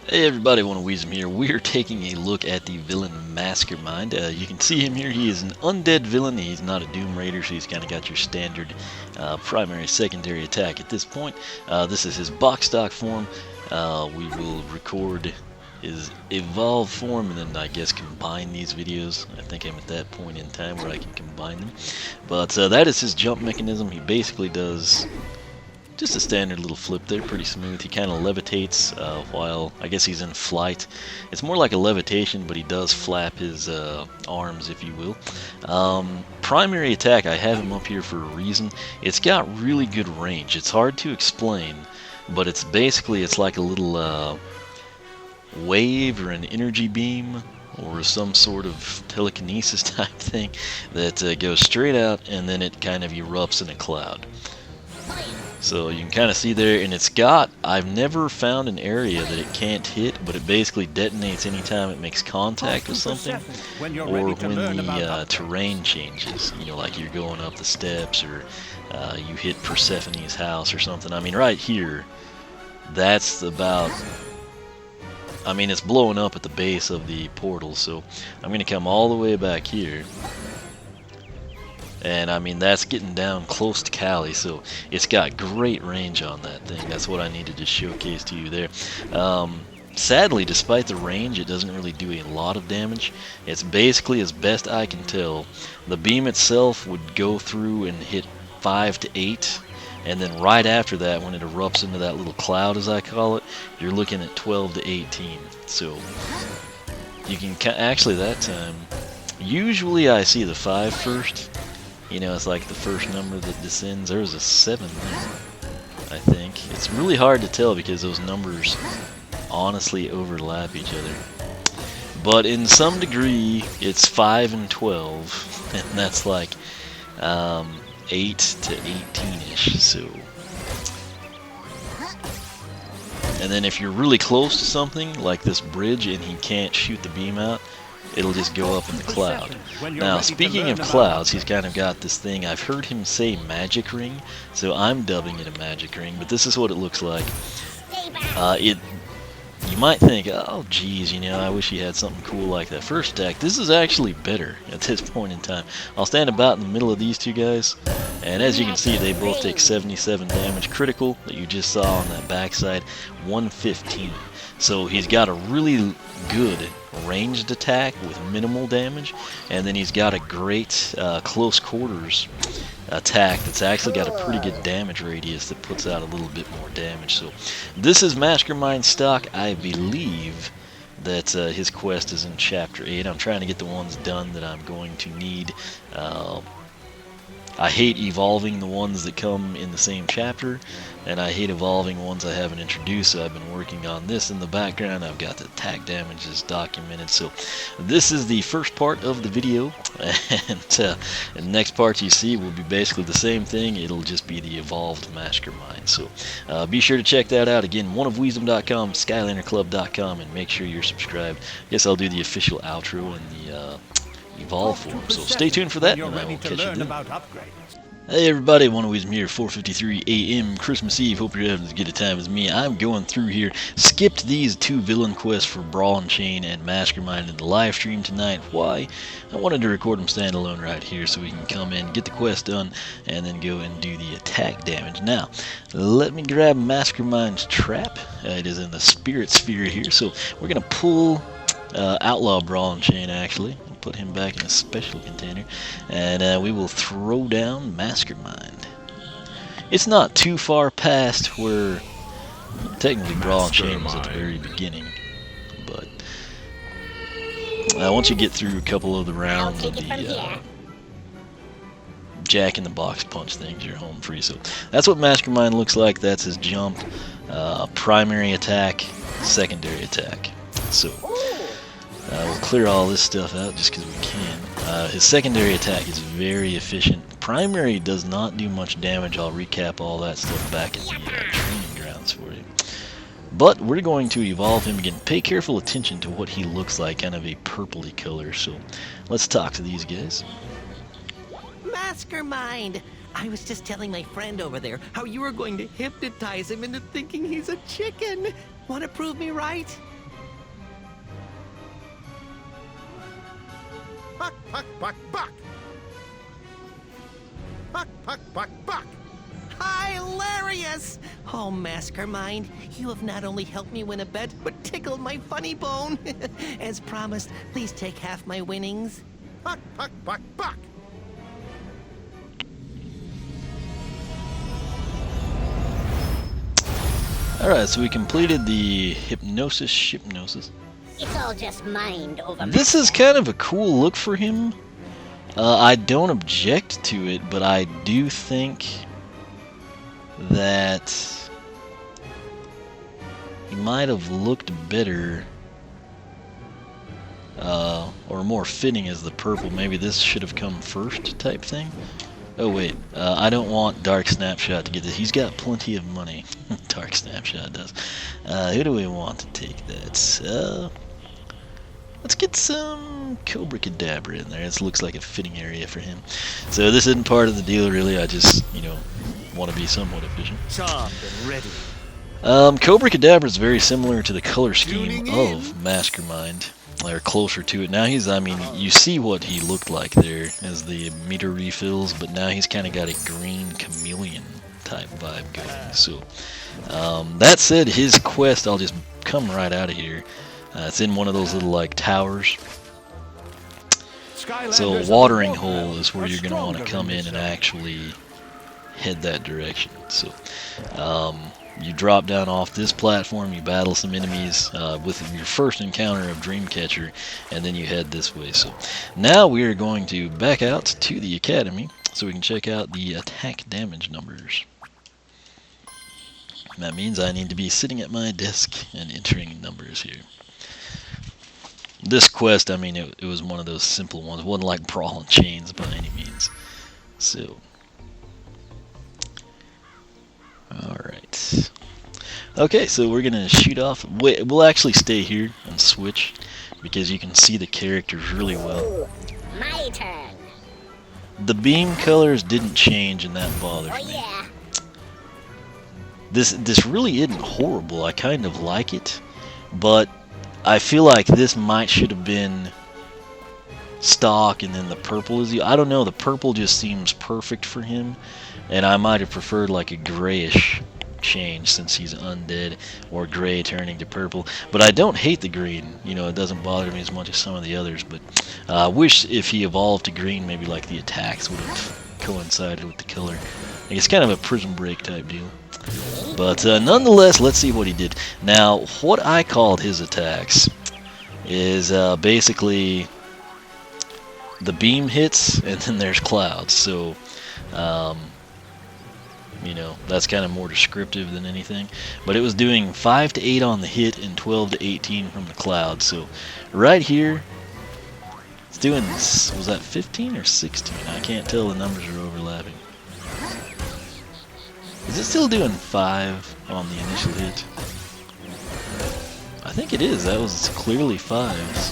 Hey everybody, Wisdom here. We're taking a look at the villain Mastermind. You can see him here. He is an undead villain. He's not a Doom Raider, so he's kind of got your standard primary, secondary attack at this point. This is his box stock form. We will record his evolve form and then I guess combine these videos. I think I'm at that point in time where I can combine them. But that is his jump mechanism. He basically does just a standard little flip there, pretty smooth. He kind of levitates while, I guess he's in flight. It's more like a levitation, but he does flap his arms, if you will. Primary attack, I have him up here for a reason. It's got really good range. It's hard to explain, but it's basically, it's like a little wave or an energy beam or some sort of telekinesis type thing that goes straight out and then it kind of erupts in a cloud. So you can kind of see there, and it's got, I've never found an area that it can't hit, but it basically detonates anytime it makes contact with something, or when the terrain changes, you know, like you're going up the steps, or you hit Persephone's house or something. I mean, right here, that's about, I mean, it's blowing up at the base of the portal, so I'm going to come all the way back here. And I mean, that's getting down close to Cali, so it's got great range on that thing. That's what I needed to showcase to you there. Sadly, despite the range, it doesn't really do a lot of damage. It's basically, as best I can tell, the beam itself would go through and hit 5 to 8, and then right after that, when it erupts into that little cloud, as I call it, you're looking at 12 to 18. So you can actually, that time, usually I see the 5 first. You know, it's like the first number that descends. There's a 7 there, I think. It's really hard to tell because those numbers honestly overlap each other. But in some degree, it's 5 and 12, and that's like 8 to 18-ish. So, and then if you're really close to something like this bridge and he can't shoot the beam out, it'll just go up in the cloud. Now, speaking of clouds, he's kind of got this thing. I've heard him say magic ring, so I'm dubbing it a magic ring, but this is what it looks like. You might think, oh geez, you know, I wish he had something cool like that first attack. This is actually better at this point in time. I'll stand about in the middle of these two guys, and as you can see, they both take 77 damage critical that you just saw on that backside, 115. So he's got a really good ranged attack with minimal damage, and then he's got a great close quarters attack that's actually got a pretty good damage radius that puts out a little bit more damage. So this is Mastermind stock. I believe that his quest is in chapter 8. I'm trying to get the ones done that I'm going to need. I hate evolving the ones that come in the same chapter, and I hate evolving ones I haven't introduced, so I've been working on this in the background. I've got the attack damages documented, so this is the first part of the video, and the next part you see will be basically the same thing. It'll just be the evolved Mastermind, so be sure to check that out. Again, oneofwisdom.com, SkylanderClub.com, and make sure you're subscribed. I guess I'll do the official outro and the evolve form, so stay tuned for that, and I will catch you then. Hey everybody, Wisdom here, 4:53 a.m. Christmas Eve. Hope you're having as good a time as me. I'm going through here, skipped these 2 villain quests for Brawl and Chain and Mastermind in the live stream tonight. Why? I wanted to record them standalone right here so we can come in, get the quest done, and then go and do the attack damage. Now, let me grab Mastermind's trap. It is in the spirit sphere here, so we're going to pull Outlaw Brawl and Chain, actually. Put him back in a special container, and we will throw down Mastermind. It's not too far past where technically Brawl and Chain was at the very beginning, but once you get through a couple of the rounds of the Jack-in-the-Box punch things, you're home free. So that's what Mastermind looks like. That's his jump, primary attack, secondary attack. So we'll clear all this stuff out just because we can. His secondary attack is very efficient. Primary does not do much damage. I'll recap all that stuff back in the training grounds for you. But we're going to evolve him again. Pay careful attention to what he looks like, kind of a purpley color. So let's talk to these guys. Mastermind! I was just telling my friend over there how you were going to hypnotize him into thinking he's a chicken. Want to prove me right? Buck, buck, buck, buck. Buck, buck, buck, buck. Hilarious! Oh, Mastermind, you have not only helped me win a bet, but tickled my funny bone. As promised, please take half my winnings. Buck, buck, buck, buck. Alright, so we completed the hypnosis. It's all just mind over This is kind of a cool look for him. I don't object to it, but I do think that he might have looked better or more fitting as the purple. Maybe this should have come first type thing. Oh wait, I don't want Dark Snapshot to get this. He's got plenty of money. Dark Snapshot does. Who do we want to take that? Let's get some Cobra Cadabra in there. This looks like a fitting area for him. So this isn't part of the deal really. I just, want to be somewhat efficient. Charmed and ready. Cobra Cadabra is very similar to the color scheme of Mastermind, or closer to it. Now you see what he looked like there as the meter refills, but now he's kind of got a green chameleon type vibe going. So, that said, his quest, I'll just come right out of here. It's in one of those little like towers. So a watering hole is where you're going to want to come in and actually head that direction. So you drop down off this platform, you battle some enemies with your first encounter of Dreamcatcher, and then you head this way. So now we are going to back out to the academy so we can check out the attack damage numbers. That means I need to be sitting at my desk and entering numbers here. This quest, it was one of those simple ones. It wasn't like Brawl and Chains by any means. So, alright. Okay, so we're going to shoot off. We'll actually stay here and switch because you can see the characters really well. my turn. The beam colors didn't change and that bothers me. Yeah. This really isn't horrible. I kind of like it, but I feel like this should have been stock and then the purple is I don't know, the purple just seems perfect for him, and I might have preferred like a grayish change since he's undead, or gray turning to purple. But I don't hate the green, it doesn't bother me as much as some of the others, but I wish if he evolved to green, maybe like the attacks would have coincided with the color. Like it's kind of a Prison Break type deal. But nonetheless, let's see what he did. Now, what I called his attacks is basically the beam hits, and then there's clouds. So, that's kind of more descriptive than anything. But it was doing 5 to 8 on the hit and 12 to 18 from the cloud. So, right here, it's doing, was that 15 or 16? I can't tell, the numbers are overlapping. Is it still doing 5 on the initial hit? I think it is. That was clearly 5s.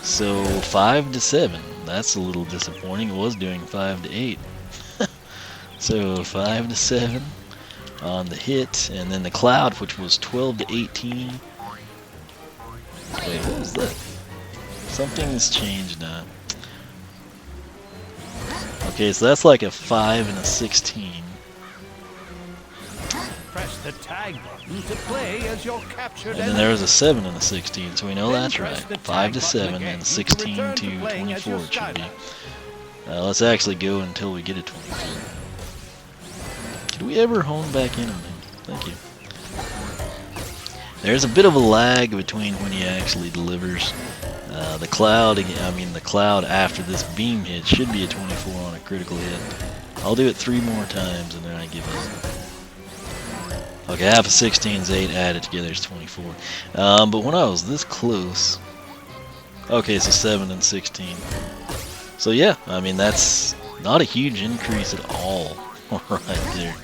So 5 to 7. That's a little disappointing. It was doing 5 to 8. So 5 to 7 on the hit, and then the cloud, which was 12 to 18. Wait, what was that? Something's changed now. Okay, so that's like a 5 and a 16. Press the tag button to play as you're captured. And then there was a 7 and a 16, so we know that's right. 5 to 7 and 16 to 24 it should be. Let's actually go until we get a 24. Could we ever hone back in on him? Thank you. There's a bit of a lag between when he actually delivers. The cloud, the cloud after this beam hit should be a 24 on a critical hit. I'll do it 3 more times and then I give up. Okay, half of 16 is 8, added together is 24. But when I was this close, okay, so 7 and 16. So yeah, that's not a huge increase at all right there.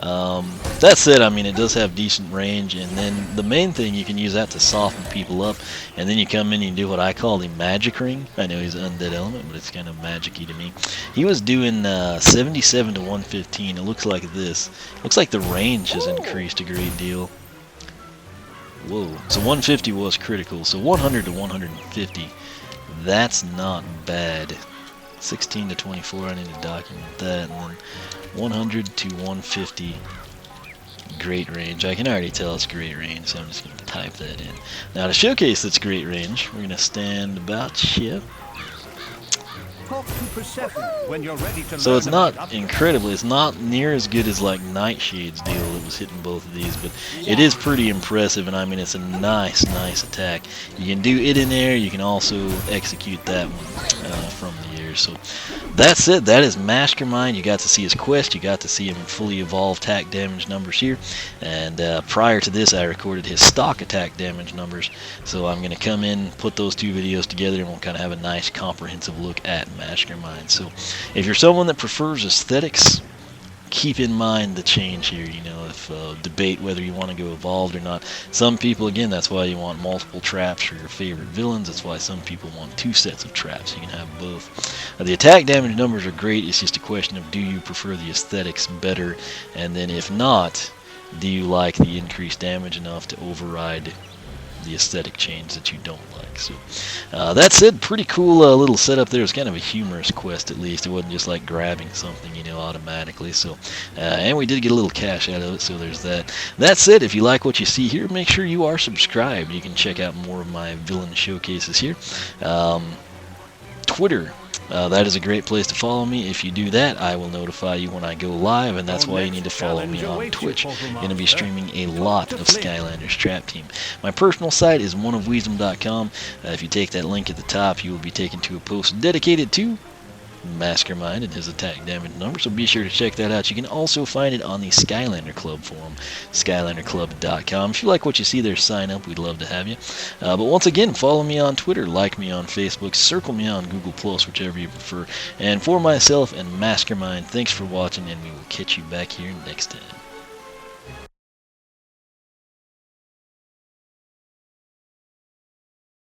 That said, it does have decent range, and then the main thing, you can use that to soften people up, and then you come in and you do what I call the magic ring. I know he's an undead element, but it's kind of magic-y to me. He was doing 77 to 115. It looks like this. Looks like the range has increased a great deal. Whoa. So 150 was critical, so 100 to 150 That's not bad. 16 to 24, I need to document that, and then 100 to 150, great range. I can already tell it's great range, so I'm just going to type that in. Now to showcase this great range, we're going to stand about here. Talk to Persephone when you're ready to So learn it's not about incredibly, it's not near as good as like Nightshade's deal that was hitting both of these, but it is pretty impressive, and I mean it's a nice attack. You can do it in there, you can also execute that one from the air. So that's it, that is Mastermind. You got to see his quest, you got to see him fully evolved attack damage numbers here, and prior to this I recorded his stock attack damage numbers, so I'm going to come in, put those two videos together, and we'll kind of have a nice comprehensive look at Mastermind. So if you're someone that prefers aesthetics, keep in mind the change here. You know, if debate whether you want to go evolved or not. Some people, again, that's why you want multiple traps for your favorite villains. That's why some people want 2 sets of traps. You can have both. The attack damage numbers are great. It's just a question of, do you prefer the aesthetics better, and then if not, do you like the increased damage enough to override the aesthetic change that you don't like. So that's it. Pretty cool little setup there. It's kind of a humorous quest, at least. It wasn't just like grabbing something, you know, automatically. So and we did get a little cash out of it, so there's that. That's it. If you like what you see here, make sure you are subscribed. You can check out more of my villain showcases here. Twitter, that is a great place to follow me. If you do that, I will notify you when I go live, and that's why you need to follow me on Twitch. I'm going to be streaming a lot of Skylanders Trap Team. My personal site is oneofwisdom.com. If you take that link at the top, you will be taken to a post dedicated to Mastermind and his attack damage number, so be sure to check that out. You can also find it on the Skylander Club Forum, SkylanderClub.com. If you like what you see there, sign up. We'd love to have you. But once again, follow me on Twitter, like me on Facebook, circle me on Google+, whichever you prefer. And for myself and Mastermind, thanks for watching, and we will catch you back here next time.